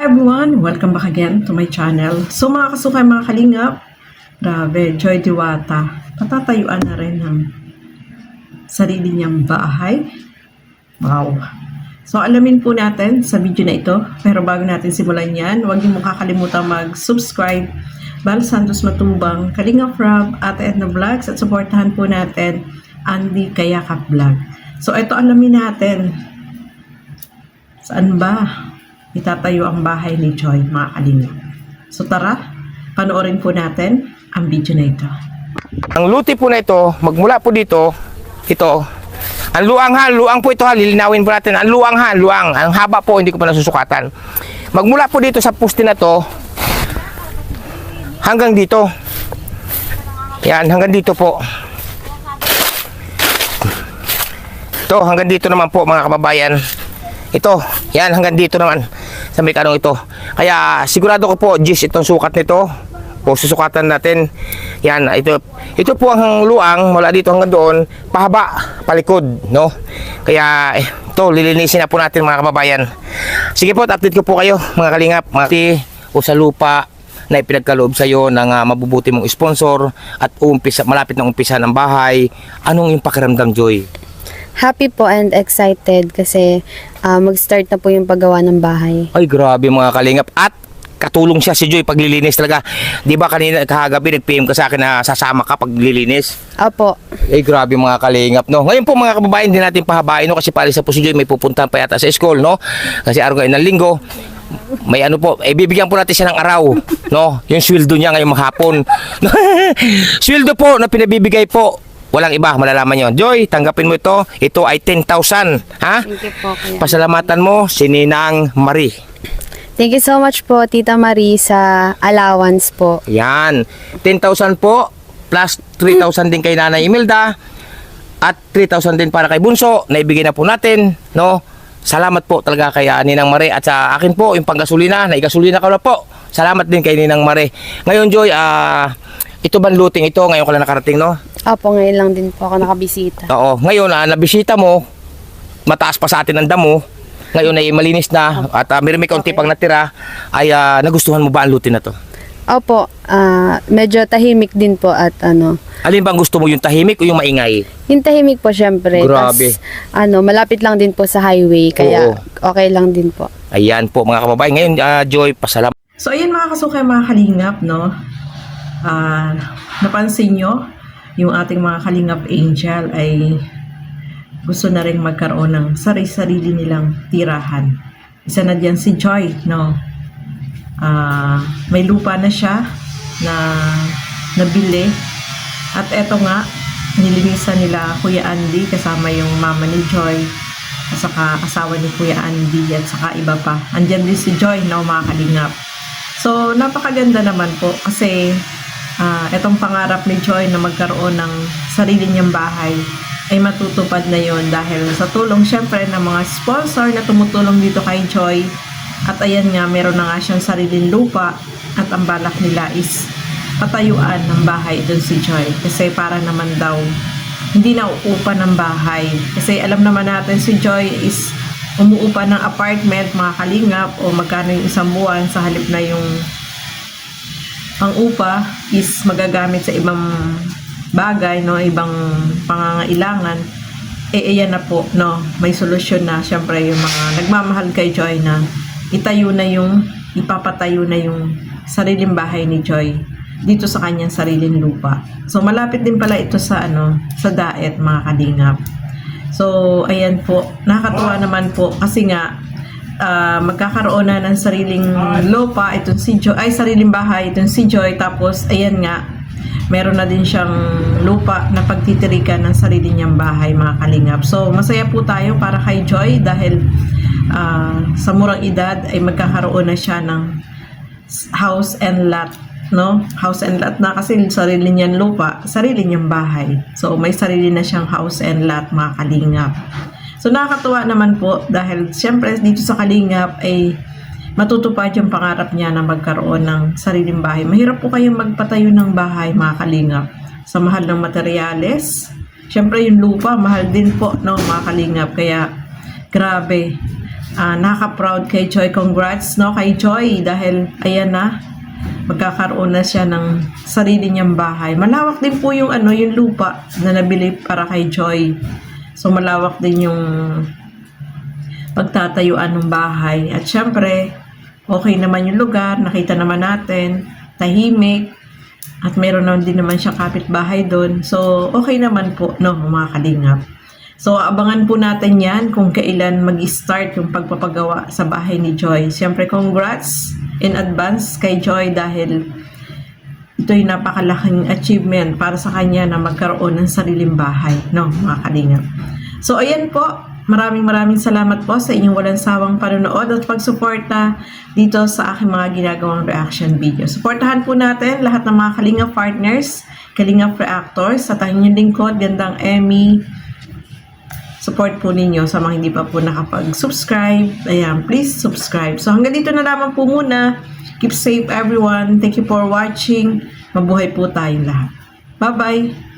Everyone, welcome back again to my channel. So mga kasukay, mga kalingap, grabe, Joy Diwata, patatayuan na rin ng sarili niyang bahay. Wow. So alamin po natin sa video na ito, pero bago natin simulan yan, huwag niyo kakalimutan mag-subscribe, Bal Santos Matubang, Kalingap Rob, Ate Edna Vlogs, at supportahan po natin Andy Kayakap Vlog. So ito alamin natin, saan ba itatayo ang bahay ni Joy, mga kalingap. So tara, panoorin po natin ang video na ito. Ang luti po na ito, magmula po dito, ito, ang luang po ito ha, lilinawin po natin, ang luang, ang haba po, hindi ko pa nasusukatan. Magmula po dito sa poste na to, hanggang dito. Yan, hanggang dito po. Ito, hanggang dito naman po mga kababayan. Ito, yan, hanggang dito naman sa may kanong ito. Kaya sigurado ko po, Gis, itong sukat nito o susukatan natin. Yan, ito po ang luang mula dito hanggang doon, pahaba, palikod, no? Kaya ito, lilinisin na po natin mga kababayan. Sige po, update ko po kayo mga kalingap, mga o sa lupa na ipinagkaloob sa iyo ng mabubuti mong sponsor at malapit na umpisa ng bahay. Anong yung pakiramdam, Joy? Happy po and excited kasi mag-start na po yung paggawa ng bahay. Ay, grabe mga kalingap. At katulong siya si Joy paglilinis talaga. Di ba kanina kahagabi nag-PM ka sa akin na sasama ka paglilinis? Opo. Eh, grabe mga kalingap, no? Ngayon po mga kababayan, din natin pahabain, no? Kasi pala sa po si Joy may pupuntahan pa yata sa school, no? Kasi araw ngayon ng linggo. May ano po, bibigyan po natin siya ng araw, no? Yung sweldo niya ngayong maghapon. Sweldo po na pinabibigay po. Walang iba, malalaman yon. Joy, tanggapin mo ito. Ito ay 10,000. Ha? Thank you po, Kuya. Pasalamatan mo si Ninang Marie. Thank you so much po, Tita Marie, sa allowance po. Yan. 10,000 po. Plus 3,000 din kay Nanay Imelda. At 3,000 din para kay Bunso. Naibigay na po natin. No? Salamat po talaga kay Ninang Marie. At sa akin po, yung panggasolina. Naigasolina ka na po. Salamat din kay Ninang Marie. Ngayon, Joy, ito ba looting ito? Ngayon ko lang nakarating, no? Opo, ngayon lang din po ako nakabisita. Oo. Ngayon, nabisita mo, mataas pa sa atin ang damo. Ngayon ay malinis na at may kaunti pang natira. Ay nagustuhan mo ba ang lutin na to? Opo, medyo tahimik din po at ano. Alin bang gusto mo, yung tahimik o yung maingay? Yung tahimik po syempre. Grabe. Malapit lang din po sa highway kaya Oo. okay lang din po. Ayan po mga kababayan. Ngayon, Joy, pasalamat. So ayan mga kasukay, mga kalingap, no? Napansin nyo, yung ating mga kalingap angel ay gusto na rin magkaroon ng sarili nilang tirahan. Isa na dyan si Joy, no? May lupa na siya na nabili. At eto nga, nilinisan nila Kuya Andy kasama yung mama ni Joy at saka asawa ni Kuya Andy at saka iba pa. Andyan din si Joy, no, mga kalingap. So, napakaganda naman po kasi etong pangarap ni Joy na magkaroon ng sarili niyang bahay ay matutupad na yon dahil sa tulong syempre ng mga sponsor na tumutulong dito kay Joy. At ayan nga, meron na nga siyang sariling lupa at ang balak nila is patayuan ng bahay dun si Joy kasi para naman daw hindi na uupa ng bahay kasi alam naman natin si Joy is umuupa ng apartment, mga kalingap, o magkano yung isang buwan sa halip na yung ang upa is magagamit sa ibang bagay, no, ibang pangangailangan. Ayan na po, no, may solusyon na syempre yung mga nagmamahal kay Joy na ipapatayo na yung sariling bahay ni Joy dito sa kanyang sariling lupa. So malapit din pala ito sa sa Daet, mga kalingap. So ayan po, nakakatuwa naman po kasi nga magkakaroon na ng sariling lupa itong si Joy, ay sariling bahay itong si Joy, tapos ayan nga meron na din siyang lupa na pagtitirikan ng sarili niyang bahay, mga kalingap. So masaya po tayo para kay Joy dahil sa murang edad ay magkakaroon na siya ng house and lot, no? House and lot na kasi sarili niyang lupa, sarili niyang bahay. So may sarili na siyang house and lot, mga kalingap. So nakakatuwa naman po dahil siyempre dito sa Kalingap ay matutupad yung pangarap niya na magkaroon ng sariling bahay. Mahirap po kayong magpatayo ng bahay, mga kalingap, sa mahal ng materyales. Siyempre yung lupa, mahal din po, no, mga kalingap. Kaya grabe, nakaka-proud kay Joy. Congrats, no, kay Joy, dahil ayan na, magkakaroon na siya ng sarili niyang bahay. Malawak din po yung yung lupa na nabili para kay Joy. So malawak din yung pagtatayuan ng bahay. At syempre, okay naman yung lugar, nakita naman natin, tahimik, at meron naman din naman siyang kapitbahay doon. So okay naman po, no, mga kalingap. So, abangan po natin yan kung kailan mag-start yung pagpapagawa sa bahay ni Joy. Siyempre, congrats in advance kay Joy dahil ito'y napakalaking achievement para sa kanya na magkaroon ng sariling bahay, no, mga kalingap. So, ayan po. Maraming salamat po sa inyong walang sawang panonood at pagsuporta dito sa aking mga ginagawang reaction video. Suportahan po natin lahat ng mga kalingap partners, kalingap reactors, at ang inyong lingkod, Gandang Emmy. Support po ninyo sa mga hindi pa po nakapag-subscribe. Ayan, please subscribe. So hanggang dito na lamang po muna. Keep safe everyone. Thank you for watching. Mabuhay po tayong lahat. Bye-bye!